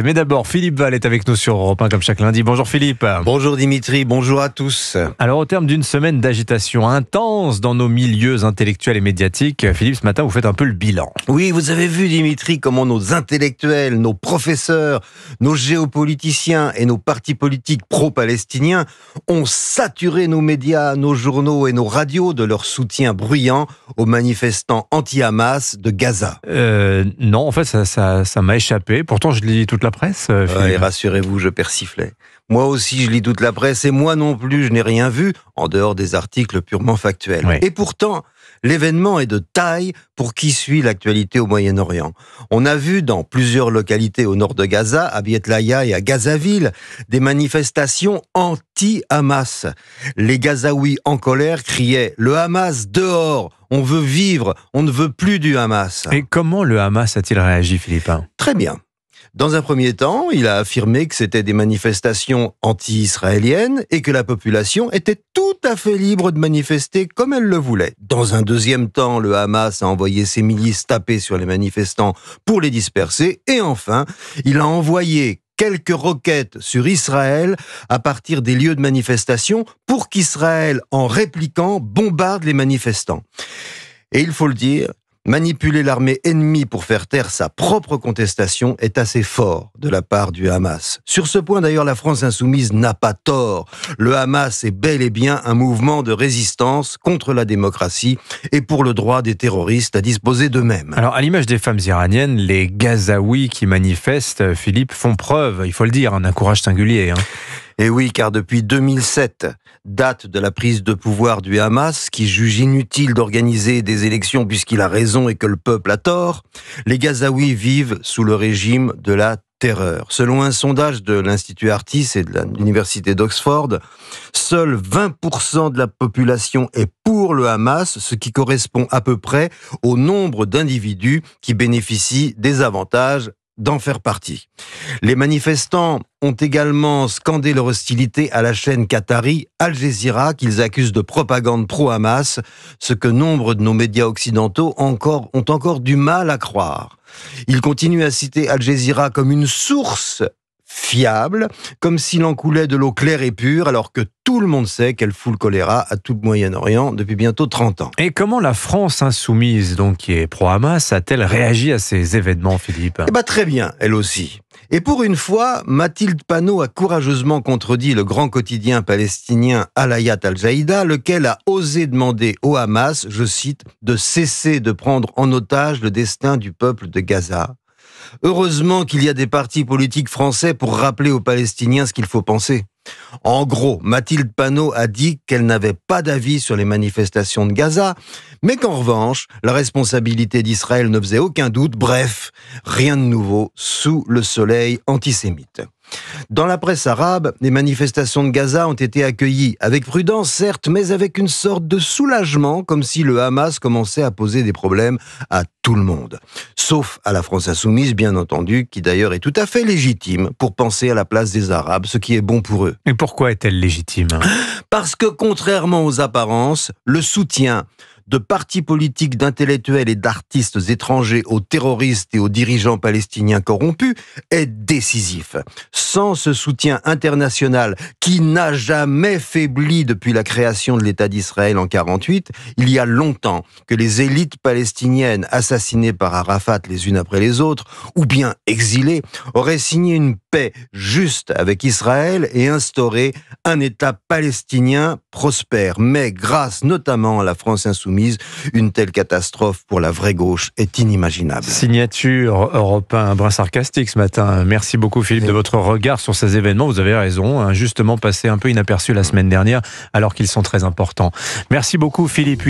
Mais d'abord, Philippe Val est avec nous sur Europe 1 comme chaque lundi. Bonjour Philippe. Bonjour Dimitri, bonjour à tous. Alors au terme d'une semaine d'agitation intense dans nos milieux intellectuels et médiatiques, Philippe, ce matin vous faites un peu le bilan. Oui, vous avez vu Dimitri comment nos intellectuels, nos professeurs, nos géopoliticiens et nos partis politiques pro-palestiniens ont saturé nos médias, nos journaux et nos radios de leur soutien bruyant aux manifestants anti-Hamas de Gaza. Non, en fait ça m'a échappé. Pourtant je lis toute la presse. Et rassurez-vous, je persiflais. Moi aussi, je lis toute la presse et moi non plus, je n'ai rien vu en dehors des articles purement factuels. Oui. Et pourtant, l'événement est de taille pour qui suit l'actualité au Moyen-Orient. On a vu dans plusieurs localités au nord de Gaza, à Bietlaïa et à Gazaville, des manifestations anti-Hamas. Les Gazaouis en colère criaient « Le Hamas dehors ! On veut vivre, on ne veut plus du Hamas !» Et comment le Hamas a-t-il réagi, Philippe? Très bien. Dans un premier temps, il a affirmé que c'était des manifestations anti-israéliennes et que la population était tout à fait libre de manifester comme elle le voulait. Dans un deuxième temps, le Hamas a envoyé ses milices taper sur les manifestants pour les disperser. Et enfin, il a envoyé quelques roquettes sur Israël à partir des lieux de manifestation pour qu'Israël, en répliquant, bombarde les manifestants. Et il faut le dire, manipuler l'armée ennemie pour faire taire sa propre contestation est assez fort de la part du Hamas. Sur ce point, d'ailleurs, la France insoumise n'a pas tort. Le Hamas est bel et bien un mouvement de résistance contre la démocratie et pour le droit des terroristes à disposer d'eux-mêmes. Alors, à l'image des femmes iraniennes, les Gazaouis qui manifestent, Philippe, font preuve, il faut le dire, d'un courage singulier. Et oui, car depuis 2007, date de la prise de pouvoir du Hamas, qui juge inutile d'organiser des élections puisqu'il a raison et que le peuple a tort, les Gazaouis vivent sous le régime de la terreur. Selon un sondage de l'Institut Artis et de l'Université d'Oxford, seuls 20% de la population est pour le Hamas, ce qui correspond à peu près au nombre d'individus qui bénéficient des avantages d'en faire partie. Les manifestants ont également scandé leur hostilité à la chaîne qatari Al Jazeera qu'ils accusent de propagande pro-Hamas, ce que nombre de nos médias occidentaux ont encore du mal à croire. Ils continuent à citer Al Jazeera comme une source fiable, comme s'il en coulait de l'eau claire et pure, alors que tout le monde sait qu'elle fout le choléra à tout le Moyen-Orient depuis bientôt 30 ans. Et comment la France insoumise, donc qui est pro-Hamas, a-t-elle réagi à ces événements, Philippe? Très bien, elle aussi. Et pour une fois, Mathilde Panot a courageusement contredit le grand quotidien palestinien Al-Hayat Al-Jaïda, lequel a osé demander au Hamas, je cite, de cesser de prendre en otage le destin du peuple de Gaza. Heureusement qu'il y a des partis politiques français pour rappeler aux Palestiniens ce qu'il faut penser. En gros, Mathilde Panot a dit qu'elle n'avait pas d'avis sur les manifestations de Gaza, mais qu'en revanche, la responsabilité d'Israël ne faisait aucun doute. Bref, rien de nouveau sous le soleil antisémite. Dans la presse arabe, les manifestations de Gaza ont été accueillies avec prudence, certes, mais avec une sorte de soulagement, comme si le Hamas commençait à poser des problèmes à tout le monde. Sauf à la France insoumise, bien entendu, qui d'ailleurs est tout à fait légitime pour penser à la place des Arabes, ce qui est bon pour eux. Et pourquoi est-elle légitime? Parce que, contrairement aux apparences, le soutien de partis politiques, d'intellectuels et d'artistes étrangers aux terroristes et aux dirigeants palestiniens corrompus est décisif. Sans ce soutien international qui n'a jamais faibli depuis la création de l'État d'Israël en 1948, il y a longtemps que les élites palestiniennes assassinées par Arafat les unes après les autres, ou bien exilées, auraient signé une paix juste avec Israël et instauré un État palestinien prospère. Mais grâce notamment à la France insoumise, une telle catastrophe pour la vraie gauche est inimaginable. Signature Europe 1, un brin sarcastique ce matin. Merci beaucoup Philippe de votre regard sur ces événements. Vous avez raison, justement passé un peu inaperçu la semaine dernière alors qu'ils sont très importants. Merci beaucoup Philippe.